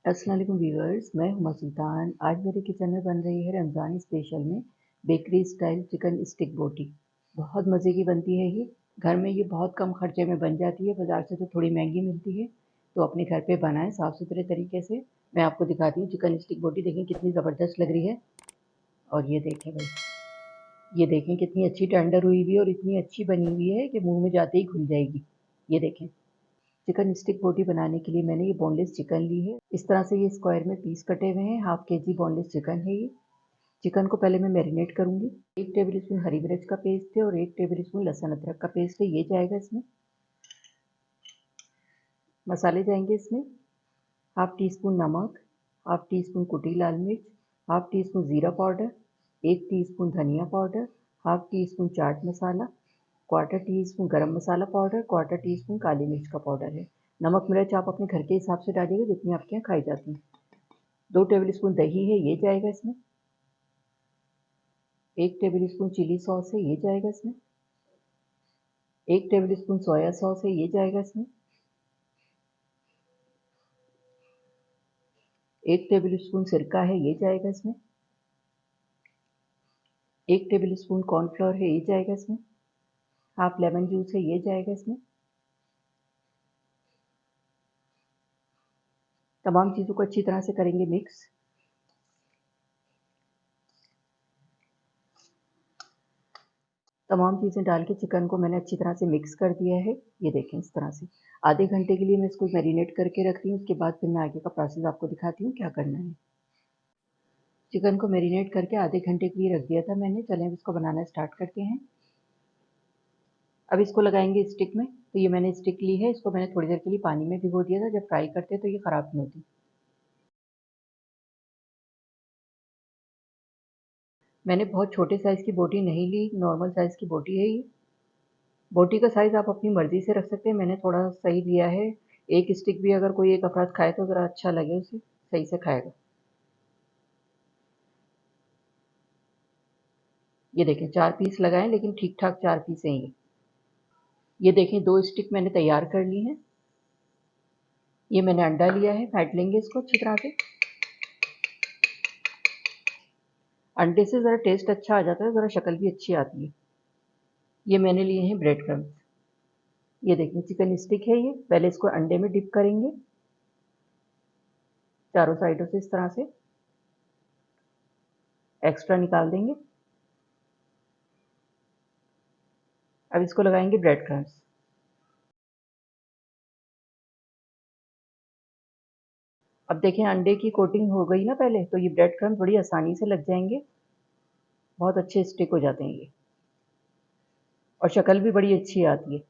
अस्सलाम वालेकुम व्यूअर्स, मैं हुमा सुल्तान। आज मेरे किचन में बन रही है रमज़ान स्पेशल में बेकरी स्टाइल चिकन स्टिक बोटी। बहुत मज़े की बनती है ये। घर में ये बहुत कम खर्चे में बन जाती है, बाज़ार से तो थोड़ी महंगी मिलती है। तो अपने घर पे बनाएं साफ़ सुथरे तरीके से। मैं आपको दिखाती हूँ चिकन स्टिक बोटी। देखें कितनी ज़बरदस्त लग रही है। और ये देखें भाई, ये देखें कितनी अच्छी टेंडर हुई हुई है और इतनी अच्छी बनी हुई है कि मुँह में जाते ही घुल जाएगी। ये देखें। चिकन स्टिक बोटी बनाने के लिए मैंने ये बोनलेस चिकन ली है। इस तरह से ये स्क्वायर में पीस कटे हुए हैं। हाफ के जी बोनलेस चिकन है ये। चिकन को पहले मैं मैरिनेट करूंगी। 1 टेबल स्पून हरी मिर्च का पेस्ट है और 1 टेबल स्पून लहसुन अदरक का पेस्ट है, ये जाएगा इसमें। मसाले जाएंगे इसमें हाफ टी स्पून नमक, हाफ टी स्पून कुटी लाल मिर्च, हाफ टी स्पून ज़ीरा पाउडर, 1 टीस्पून धनिया powder, half tea spoon chaat masala, quarter tea spoon गरम मसाला पाउडर, क्वार्टर टी स्पून काली मिर्च का पाउडर है। नमक मिर्च आप अपने घर के हिसाब से डालिएगा जितनी आपके यहाँ खाई जाती है। 2 टेबल स्पून दही है, ये जाएगा इसमें। 1 टेबल स्पून चिली सॉस है, ये जाएगा इसमें। 1 टेबल स्पून सोया सॉस है, ये जाएगा इसमें। 1 टेबल स्पून सिरका है, ये जाएगा इसमें। 1 टेबल स्पून कॉर्नफ्लोर है, ये जाएगा इसमें। हाफ लेमन जूस है, ये जाएगा इसमें। तमाम चीज़ों को अच्छी तरह से करेंगे मिक्स। तमाम चीज़ें डाल के चिकन को मैंने अच्छी तरह से मिक्स कर दिया है। ये देखें इस तरह से। आधे घंटे के लिए मैं इसको मैरिनेट करके रख रही हूँ। उसके बाद फिर मैं आगे का प्रोसेस आपको दिखाती हूँ क्या करना है। चिकन को मैरिनेट करके आधे घंटे के लिए रख दिया था मैंने। चलें अब इसको बनाना स्टार्ट करते हैं। अब इसको लगाएंगे स्टिक में। तो ये मैंने स्टिक ली है, इसको मैंने थोड़ी देर के लिए पानी में भिगो दिया था। जब फ्राई करते तो ये ख़राब नहीं होती। मैंने बहुत छोटे साइज़ की बोटी नहीं ली, नॉर्मल साइज़ की बोटी है ये। बोटी का साइज़ आप अपनी मर्ज़ी से रख सकते हैं, मैंने थोड़ा सही लिया है। एक स्टिक भी अगर कोई एक अफराद खाए तो ज़रा अच्छा लगे, उसे सही से खाएगा। ये देखें 4 पीस लगाएं, लेकिन ठीक ठाक 4 पीस हैं ये देखें 2 स्टिक मैंने तैयार कर ली हैं। ये मैंने अंडा लिया है, फेंट लेंगे इसको अच्छी तरह से। अंडे से ज़रा टेस्ट अच्छा आ जाता है, ज़रा शक्ल भी अच्छी आती है। ये मैंने लिए हैं ब्रेड क्रम्स। ये देखें चिकन स्टिक है ये। पहले इसको अंडे में डिप करेंगे चारों साइडों से इस तरह से। एक्स्ट्रा निकाल देंगे। अब इसको लगाएंगे ब्रेड क्रम्स। अब देखें अंडे की कोटिंग हो गई ना पहले, तो ये ब्रेड क्रम्स बड़ी आसानी से लग जाएंगे। बहुत अच्छे स्टिक हो जाते हैं ये। और शक्ल भी बड़ी अच्छी आती है।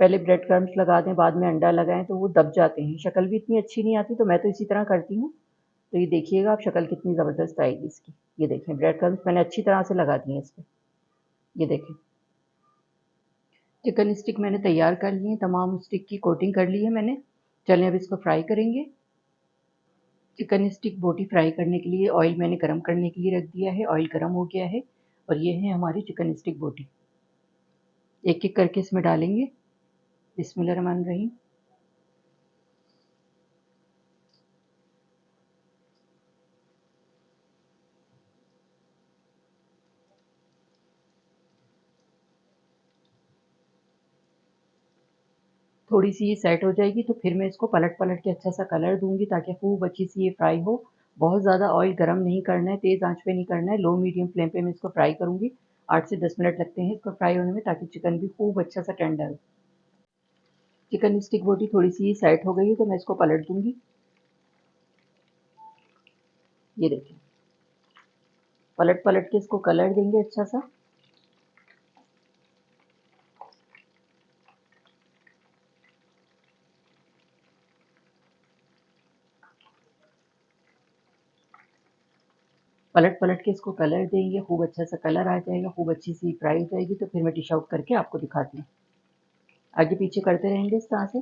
पहले ब्रेड क्रम्स लगा दें, बाद में अंडा लगाएं तो वो दब जाते हैं। शक्ल भी इतनी अच्छी नहीं आती, तो मैं तो इसी तरह करती हूँ। तो ये देखिएगा आप शक्ल कितनी ज़बरदस्त आएगी इसकी। ये देखें ब्रेड क्रम्स मैंने अच्छी तरह से लगा दिए हैं इस पर। ये देखें चिकन स्टिक मैंने तैयार कर लिए हैं, तमाम स्टिक की कोटिंग कर ली है मैंने। चलें अब इसको फ्राई करेंगे। चिकन स्टिक बोटी फ्राई करने के लिए ऑयल मैंने गरम करने के लिए रख दिया है। ऑयल गरम हो गया है और ये है हमारी चिकन स्टिक बोटी। एक एक करके इसमें डालेंगे। बिस्मिल्लाहिर्रहमानिर्रहीम। थोड़ी सी ये सेट हो जाएगी तो फिर मैं इसको पलट पलट के अच्छा सा कलर दूंगी ताकि खूब अच्छी सी ये फ्राई हो। बहुत ज़्यादा ऑयल गरम नहीं करना है, तेज़ आंच पे नहीं करना है, लो मीडियम फ्लेम पे मैं इसको फ्राई करूंगी। 8 से 10 मिनट लगते हैं इसको फ्राई होने में, ताकि चिकन भी खूब अच्छा सा टेंडर हो। चिकन स्टिक बोटी थोड़ी सी सेट हो गई है तो मैं इसको पलट दूंगी। ये देखिए पलट पलट के इसको कलर देंगे अच्छा सा। पलट पलट के इसको कलर देंगे, खूब अच्छा सा कलर आ जाएगा, खूब अच्छी सी फ्राई हो जाएगी। तो फिर मैं डिश आउट करके आपको दिखाती हूँ। आगे पीछे करते रहेंगे इस तरह से।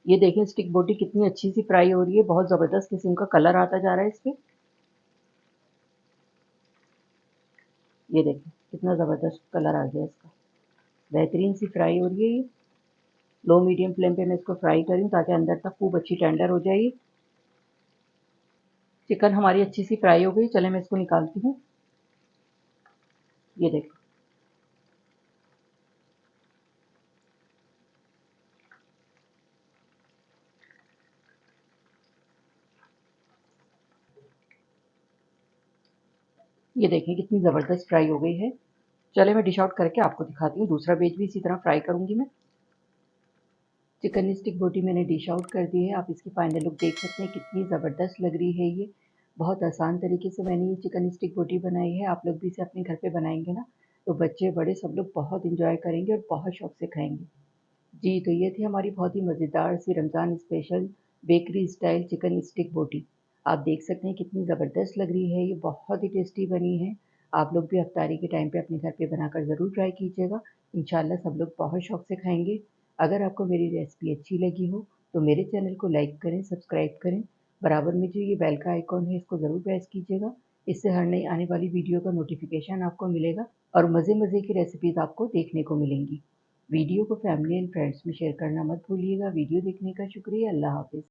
ये देखें स्टिक बोटी कितनी अच्छी सी फ्राई हो रही है, बहुत ज़बरदस्त किस्म का कलर आता जा रहा है इस पे। ये देखें कितना ज़बरदस्त कलर आ गया इसका। बेहतरीन सी फ्राई हो रही है ये। लो मीडियम फ्लेम पे मैं इसको फ्राई करूँ ताकि अंदर तक खूब अच्छी टेंडर हो जाए। चिकन हमारी अच्छी सी फ्राई हो गई, चले मैं इसको निकालती हूँ। ये देखो, ये देखें कितनी ज़बरदस्त फ्राई हो गई है। चले मैं डिश आउट करके आपको दिखाती हूँ। दूसरा वेज भी इसी तरह फ्राई करूँगी मैं। चिकन स्टिक बोटी मैंने डिश आउट कर दी है। आप इसकी फाइनल लुक देख सकते हैं, कितनी ज़बरदस्त लग रही है ये। बहुत आसान तरीके से मैंने ये चिकन स्टिक बोटी बनाई है। आप लोग भी इसे अपने घर पे बनाएंगे ना, तो बच्चे बड़े सब लोग बहुत इंजॉय करेंगे और बहुत शौक से खाएंगे। जी, तो ये थी हमारी बहुत ही मज़ेदार सी Ramzan special bakery style chicken stick boti. आप देख सकते हैं कितनी ज़बरदस्त लग रही है, ये बहुत ही टेस्टी बनी है। आप लोग भी इफ्तारी के टाइम पे अपने घर पे बनाकर ज़रूर ट्राई कीजिएगा। इंशाल्लाह सब लोग बहुत शौक से खाएँगे। अगर आपको मेरी रेसिपी अच्छी लगी हो, तो मेरे चैनल को लाइक करें, सब्सक्राइब करें। बराबर में जो ये बेल का आइकॉन है, इसको ज़रूर प्रेस कीजिएगा। इससे हर नई आने वाली वीडियो का नोटिफ़िकेशन आपको मिलेगा और मज़े-मज़े की रेसिपीज़ आपको देखने को मिलेंगी। वीडियो को फैमिली एंड फ्रेंड्स में शेयर करना मत भूलिएगा। वीडियो देखने का शुक्रिया। अल्लाह हाफ़िज़।